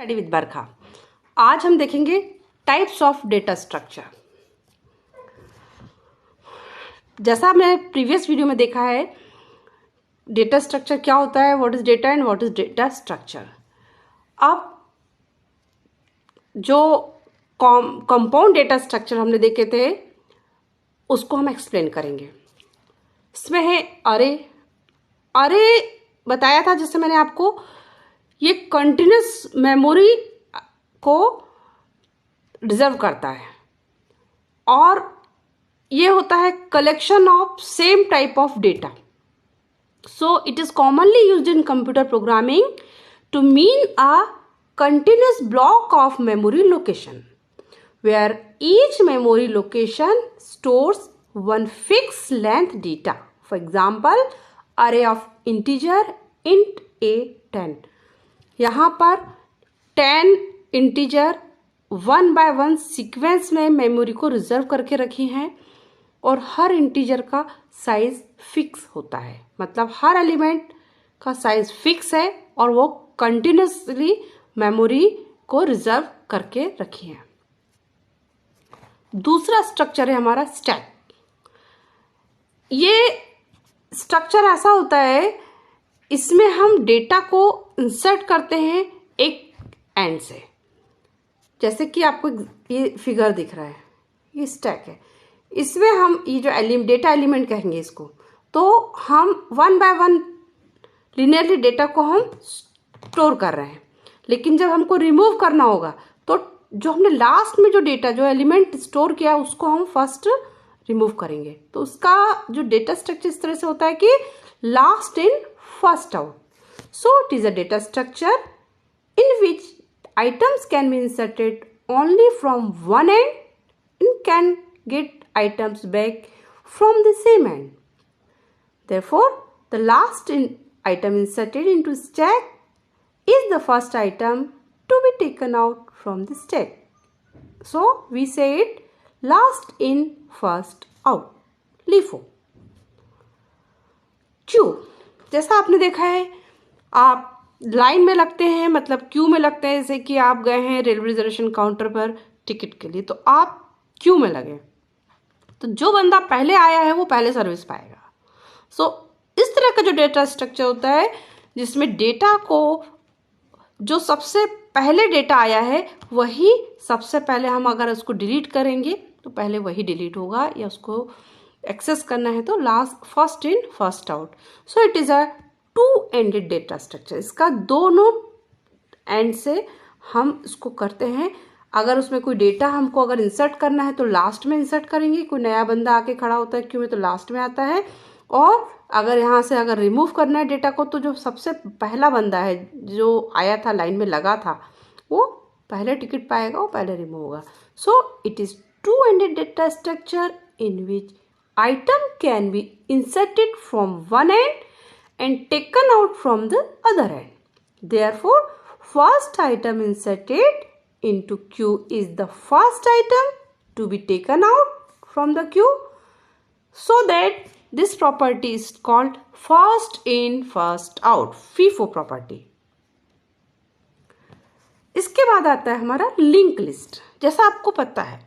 Study with बरखा। आज हम देखेंगे टाइप्स ऑफ डेटा स्ट्रक्चर। जैसा हमने प्रीवियस वीडियो में देखा है, डेटा स्ट्रक्चर क्या होता है, what is data and what is data structure. अब जो कंपाउंड डेटा स्ट्रक्चर हमने देखे थे उसको हम एक्सप्लेन करेंगे। इसमें है अरे बताया था जिससे मैंने आपको, ये कंटिन्यूस मेमोरी को रिजर्व करता है और ये होता है collection of same type of data. So it is commonly used in computer programming to mean a continuous block of memory location where each memory location stores one fixed length data. For example, array of integer int a 10. यहाँ पर 10 integer 1 by 1 sequence में memory को reserve करके रखी हैं और हर integer का size fix होता है, मतलब हर एलिमेंट का साइज फिक्स है और वो कंटिन्यूसली मेमोरी को रिजर्व करके रखी है। दूसरा स्ट्रक्चर है हमारा स्टैक। ये स्ट्रक्चर ऐसा होता है, इसमें हम डेटा को इंसर्ट करते हैं एक एंड से। जैसे कि आपको ये फिगर दिख रहा है, ये स्टैक है। इसमें हम ये जो डेटा एलिमेंट कहेंगे इसको, तो हम 1 by 1 लिनियरली डेटा को हम स्टोर कर रहे हैं। लेकिन जब हमको रिमूव करना होगा तो जो हमने लास्ट में जो डेटा जो एलिमेंट स्टोर किया उसको हम फर्स्ट रिमूव करेंगे। तो उसका जो डेटा स्ट्रक्चर इस तरह से होता है कि last in first out. So it is a data structure in which items can be inserted only from one end and can get items back from the same end. Therefore, the last item inserted into stack is the first item to be taken out from the stack. So, we say it last in first out. LIFO. Q, जैसा आपने देखा है, आप line में लगते हैं, मतलब Q में लगते हैं। जैसे कि आप गए हैं रेलवे रिजर्वेशन काउंटर पर टिकट के लिए, तो आप क्यू में लगे, तो जो बंदा पहले आया है वो पहले सर्विस पाएगा। सो इस तरह का जो डेटा स्ट्रक्चर होता है जिसमें डेटा को, जो सबसे पहले डेटा आया है वही सबसे पहले, हम अगर उसको डिलीट करेंगे तो पहले वही डिलीट होगा, या उसको एक्सेस करना है तो last first in first out. So it is a two ended data structure. इसका दोनों एंड से हम इसको करते हैं। अगर उसमें कोई डेटा हमको अगर इंसर्ट करना है तो लास्ट में इंसर्ट करेंगे, कोई नया बंदा आके खड़ा होता है क्यों में तो लास्ट में आता है, और अगर यहाँ से अगर रिमूव करना है डेटा को तो जो सबसे पहला बंदा है जो आया था लाइन में लगा था वो पहले टिकट पाएगा, वो पहले रिमूव होगा। So it is two ended data structure in which item can be inserted from one end and taken out from the other end. Therefore, first item inserted into queue is the first item to be taken out from the queue. So that this property is called first in first out, FIFO property. इसके बाद आता है हमारा link list. जैसा आपको पता है,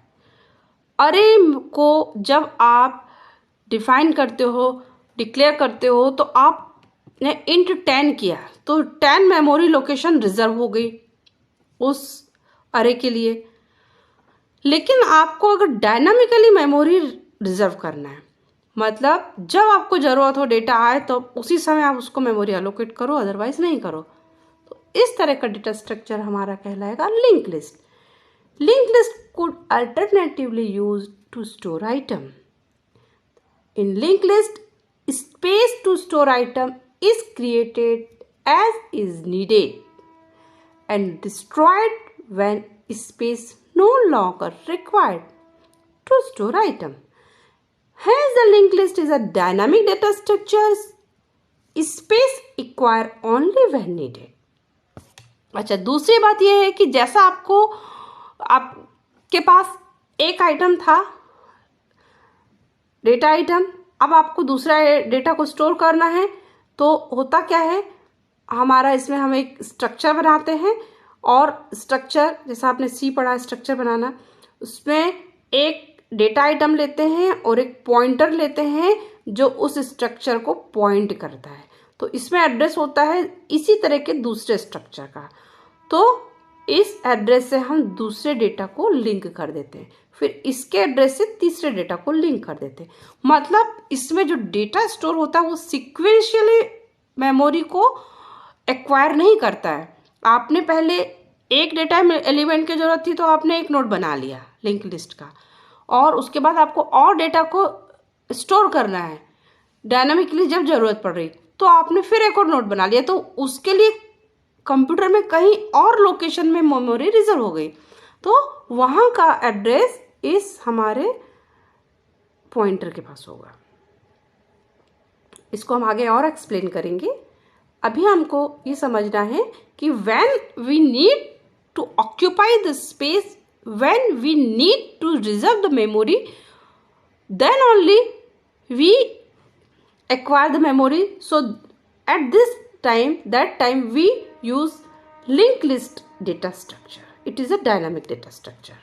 अरे को जब आप डिफाइन करते हो, डिक्लेयर करते हो, तो आप ने इंट 10 किया तो 10 मेमोरी लोकेशन रिजर्व हो गई उस अरे के लिए। लेकिन आपको अगर डायनामिकली मेमोरी रिजर्व करना है, मतलब जब आपको ज़रूरत हो डेटा आए तो उसी समय आप उसको मेमोरी अलोकेट करो, अदरवाइज नहीं करो। तो इस तरह का डेटा स्ट्रक्चर हमारा कहलाएगा link list. Link list could alternatively use to store item. In link list, space to store item is created as is needed and destroyed when space no longer required to store item. Hence, the linked list is a dynamic data structure. Space acquire only when needed. अच्छा, दूसरी बात यह है कि जैसा आपके पास एक item था, डेटा आइटम, अब आपको दूसरा डेटा को स्टोर करना है, तो होता क्या है, हमारा इसमें हम एक स्ट्रक्चर बनाते हैं और स्ट्रक्चर, जैसा आपने सी पढ़ा स्ट्रक्चर बनाना, उसमें एक डेटा आइटम लेते हैं और एक पॉइंटर लेते हैं जो उस स्ट्रक्चर को पॉइंट करता है। तो इसमें एड्रेस होता है इसी तरह के दूसरे स्ट्रक्चर का। तो इस एड्रेस से हम दूसरे डेटा को लिंक कर देते हैं, फिर इसके एड्रेस से तीसरे डेटा को लिंक कर देते हैं। मतलब इसमें जो डेटा स्टोर होता है वो सिक्वेंशियली मेमोरी को एक्वायर नहीं करता है। आपने पहले एक डेटा एलिमेंट की जरूरत थी तो आपने एक नोड बना लिया लिंक लिस्ट का, और उसके बाद आपको और डेटा को स्टोर करना है डायनामिकली जब जरूरत पड़ रही, तो आपने फिर एक और नोड बना लिया, तो उसके लिए कंप्यूटर में कहीं और लोकेशन में मेमोरी रिजर्व हो गई, तो वहाँ का एड्रेस इस हमारे पॉइंटर के पास होगा। इसको हम आगे और एक्सप्लेन करेंगे। अभी हमको ये समझना है कि when we need to occupy the space, when we need to reserve the memory, then only we acquire the memory. So at this time, that time we use linked list data structure. It is a dynamic data structure.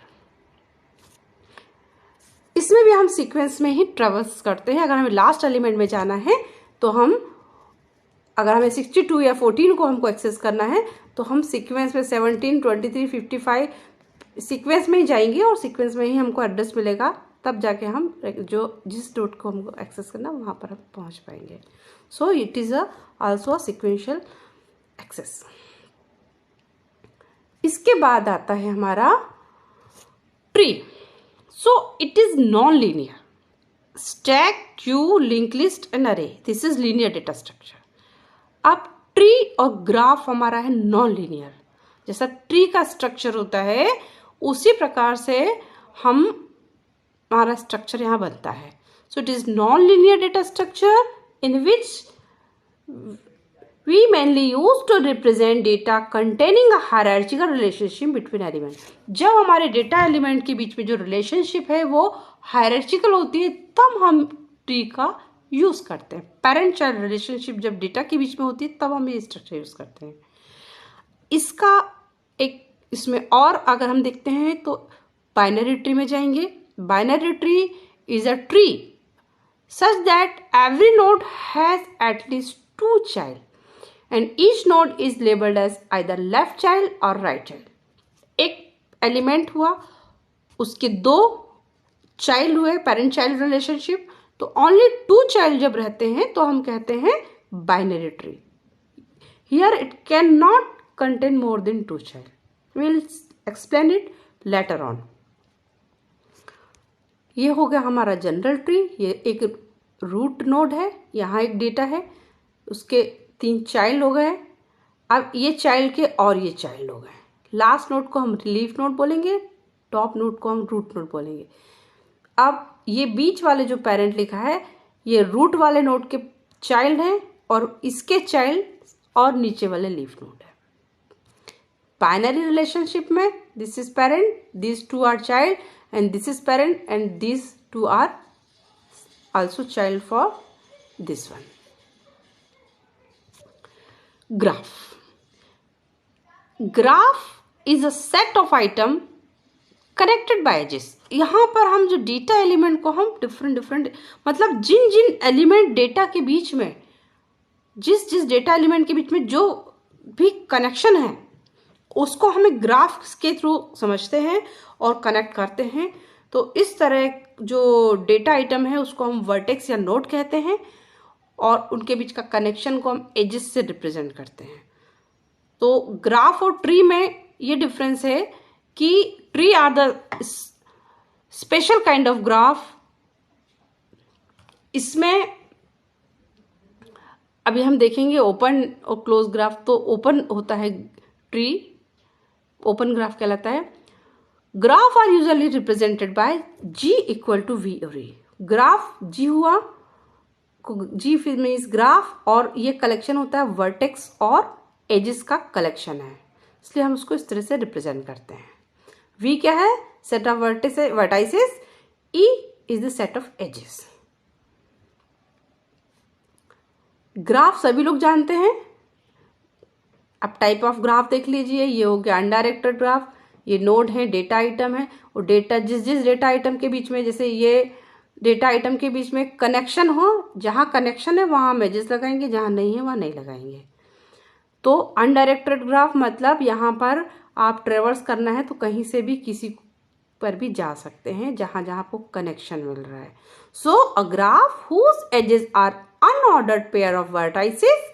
इसमें भी हम sequence में ही ट्रेवर्स करते हैं। अगर हमें last element में जाना है तो हम, अगर हमें 62 या 14 को हमको एक्सेस करना है तो हम सीक्वेंस में 17, 23, 55 सीक्वेंस में ही जाएंगे और सीक्वेंस में ही हमको एड्रेस मिलेगा, तब जाके हम जो जिस डॉट को हमको एक्सेस करना वहाँ पर हम पहुँच पाएंगे। So it is also a sequential access. इसके बाद आता है हमारा tree. So it is non linear, stack, queue, link list and array, this is linear data structure. अब ट्री और ग्राफ हमारा है नॉन लीनियर। जैसा ट्री का स्ट्रक्चर होता है उसी प्रकार से हमारा स्ट्रक्चर यहाँ बनता है। So it is non linear data structure in which we mainly use to represent data containing a hierarchical relationship between element. जब हमारे डेटा एलिमेंट के बीच में जो रिलेशनशिप है वो हायरार्चिकल होती है तब हम ट्री का यूज करते हैं। पेरेंट चाइल्ड रिलेशनशिप जब डेटा के बीच में होती है तब हम ये स्ट्रक्चर यूज करते हैं। इसका एक इसमें और अगर हम देखते हैं तो बाइनरी ट्री में जाएंगे। Binary tree is a tree such that every node has at least 2 child and each node is labelled as either left child और राइट चाइल्ड। एक एलिमेंट हुआ, उसके 2 चाइल्ड हुए, पेरेंट चाइल्ड रिलेशनशिप, तो only 2 child जब रहते हैं तो हम कहते हैं binary tree. Here it can not contain more than 2 child. We'll explain it later on. ये हो गया हमारा जनरल ट्री। ये एक रूट नोड है, यहाँ एक डेटा है, उसके 3 चाइल्ड हो गए। अब ये चाइल्ड के और ये चाइल्ड हो गए। लास्ट नोड को हम लीफ नोड बोलेंगे, टॉप नोड को हम रूट नोड बोलेंगे। अब ये बीच वाले जो पेरेंट लिखा है ये रूट वाले नोड के चाइल्ड हैं और इसके चाइल्ड और नीचे वाले लीफ नोड है। बाइनरी रिलेशनशिप में this is parent, these 2 are child and this is parent and these 2 are also child for this one. Graph. Graph is a set of item connected by edges. यहाँ पर हम जो data element को हम different मतलब जिन जिन element data के बीच में, जिस डेटा एलिमेंट के बीच में जो भी कनेक्शन है उसको हमें ग्राफ के थ्रू समझते हैं और कनेक्ट करते हैं। तो इस तरह जो डेटा आइटम है उसको हम वर्टेक्स या नोड कहते हैं और उनके बीच का कनेक्शन को हम एजेस से रिप्रेजेंट करते हैं। तो ग्राफ और ट्री में ये डिफरेंस है कि tree are the special kind of graph. इसमें अभी हम देखेंगे ओपन और क्लोज ग्राफ। तो ओपन होता है ट्री, ओपन ग्राफ कहलाता है। Graph are usually represented by G equal to V और ई। ग्राफ जी हुआ, जी मीन्स ग्राफ, और ये कलेक्शन होता है वर्टेक्स और एजेस का कलेक्शन है, इसलिए हम उसको इस तरह से रिप्रेजेंट करते हैं। वी क्या है? Set of vertices, E is the set of edges. Graph सभी लोग जानते हैं, अब टाइप ऑफ ग्राफ देख लीजिए, ये हो गया अनडायरेक्टेड ग्राफ, ये नोड है, डेटा आइटम है, और डेटा जिस डेटा आइटम के बीच में, जैसे ये डेटा आइटम के बीच में कनेक्शन हो, जहाँ कनेक्शन है वहाँ हम एजेस लगाएंगे, जहाँ नहीं है वहाँ नहीं लगाएंगे। तो अनडायरेक्टेड ग्राफ मतलब यहाँ पर आप ट्रेवर्स करना है तो कहीं से भी किसी पर भी जा सकते हैं जहाँ जहाँ आपको कनेक्शन मिल रहा है। So a graph whose edges are unordered pair of vertices,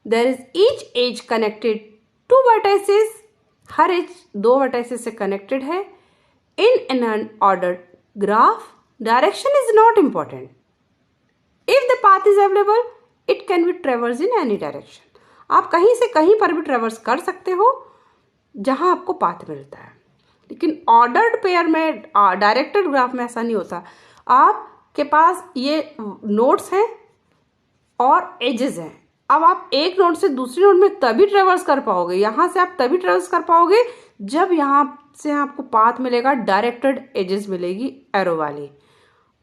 there is each edge connected to vertices, हर एज दो वर्टाइसेस से कनेक्टेड है। In an unordered graph direction is not important, if the path is available it can be traverse in any direction. आप कहीं से कहीं पर भी ट्रेवर्स कर सकते हो जहां आपको पाथ मिलता है। लेकिन ऑर्डर्ड पेयर में, डायरेक्टेड ग्राफ में ऐसा नहीं होता। आपके पास ये नोड्स हैं और एजेस हैं। अब आप एक नोड से दूसरी नोड में तभी ट्रेवर्स कर पाओगे, यहां से आप तभी ट्रेवर्स कर पाओगे जब यहां से आपको पाथ मिलेगा, डायरेक्टेड एजेस मिलेगी एरो वाली।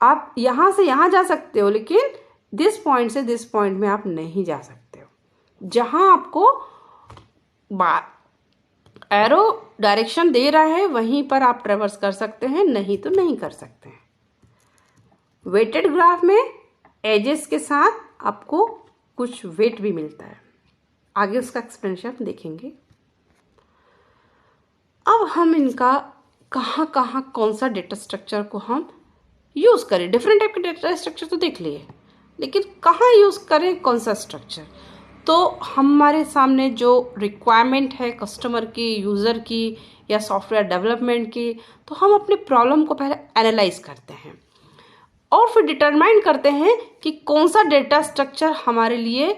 आप यहां से यहां जा सकते हो, लेकिन दिस पॉइंट से दिस पॉइंट में आप नहीं जा सकते हो। जहां आपको एरो डायरेक्शन दे रहा है वहीं पर आप ट्रेवर्स कर सकते हैं, नहीं तो नहीं कर सकते हैं। वेटेड ग्राफ में एजेस के साथ आपको कुछ वेट भी मिलता है। आगे उसका एक्सप्लेनेशन देखेंगे। अब हम इनका कहाँ कहाँ कौन सा डेटा स्ट्रक्चर को हम यूज़ करें। डिफरेंट टाइप के डेटा स्ट्रक्चर तो देख लिए, लेकिन कहाँ यूज़ करें, कौन सा स्ट्रक्चर। तो हमारे सामने जो रिक्वायरमेंट है कस्टमर की, यूज़र की या सॉफ्टवेयर डेवलपमेंट की, तो हम अपने प्रॉब्लम को पहले एनालाइज करते हैं और फिर डिटरमाइन करते हैं कि कौन सा डेटा स्ट्रक्चर हमारे लिए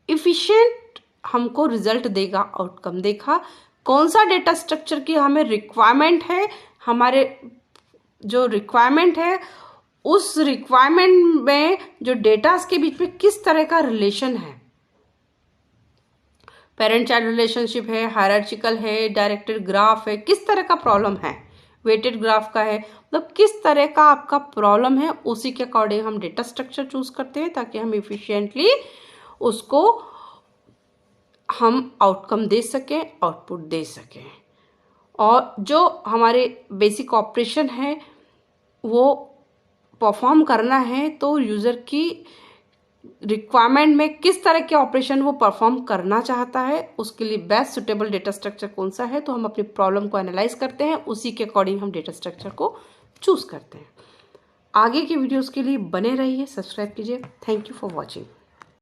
इफ़िशिएंट हमको रिजल्ट देगा, आउटकम देगा। कौन सा डेटा स्ट्रक्चर की हमें रिक्वायरमेंट है, हमारे जो रिक्वायरमेंट है उस रिक्वायरमेंट में जो डेटास के बीच में किस तरह का रिलेशन है, पेरेंट चाइल्ड रिलेशनशिप है, हायरार्चिकल है, डायरेक्टेड ग्राफ है, किस तरह का प्रॉब्लम है, वेटेड ग्राफ का है, मतलब किस तरह का आपका प्रॉब्लम है, उसी के अकॉर्डिंग हम डेटा स्ट्रक्चर चूज करते हैं ताकि हम इफिशिएंटली उसको हम आउटकम दे सकें, आउटपुट दे सकें। और जो हमारे बेसिक ऑपरेशन है वो परफॉर्म करना है तो यूज़र की रिक्वायरमेंट में किस तरह के ऑपरेशन वो परफॉर्म करना चाहता है, उसके लिए बेस्ट सुटेबल डेटा स्ट्रक्चर कौन सा है, तो हम अपनी प्रॉब्लम को एनालाइज करते हैं, उसी के अकॉर्डिंग हम डेटा स्ट्रक्चर को चूज करते हैं। आगे की वीडियोस के लिए बने रहिए, सब्सक्राइब कीजिए। Thank you for watching.